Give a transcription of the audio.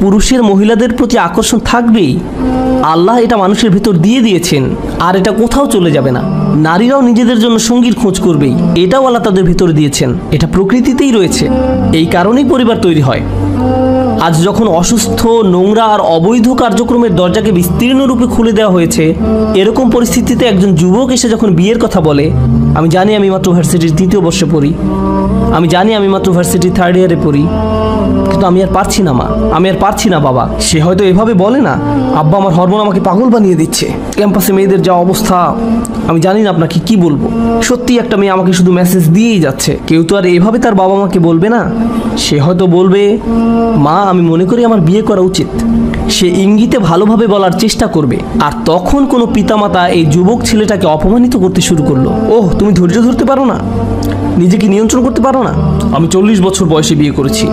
পুরুষের মহিলাদের প্রতি আকর্ষণ থাকবেই। আল্লাহ এটা মানুষের ভিতর দিয়ে দিয়েছেন, আর এটা কোথাও চলে যাবে না। নারীরাও নিজেদের জন্য সঙ্গীর খোঁজ করবেই, এটাও আল্লাহ তাদের ভিতর দিয়েছেন। এটা প্রকৃতিতেই রয়েছে, এই কারণেই পরিবার তৈরি হয়। আজ যখন অসুস্থ, নোংরা আর অবৈধ কার্যক্রমের দরজাকে বিস্তীর্ণ রূপে খুলে দেওয়া হয়েছে, এরকম পরিস্থিতিতে একজন যুবক এসে যখন বিয়ের কথা বলে, আমি জানি আমি মাত্র ভার্সিটির 3য় বর্ষে পড়ি, আমি জানি আমি মাত্র ভার্সিটির 3rd ইয়ারে পড়ি, কিন্তু আমি আর পারছি না মা, আমি আর পারছি না বাবা। সে হয়তো এভাবে বলে না, আব্বা আমার হরমোন আমাকে পাগল বানিয়ে দিচ্ছে, ক্যাম্পাসে মেয়েদের যা অবস্থা, আমি জানি না আপনাকে কি বলবো। সত্যি একটা মেয়ে আমাকে শুধু মেসেজ দিয়েই যাচ্ছে। কেউ তো আর এভাবে তার বাবা মাকে বলবে না। সে হয়তো বলবে, মা আমি মনে করি আমার বিয়ে করা উচিত। সে ইঙ্গিতে ভালোভাবে বলার চেষ্টা করবে। আর তখন কোনো পিতামাতা এই যুবক ছেলেটাকে অপমানিত করতে শুরু করলো। ওহ, তুমি ধৈর্য ধরতে পারো না, নিজেকে নিয়ন্ত্রণ করতে পারো না। আমি 40 বছর বয়সে বিয়ে করেছি,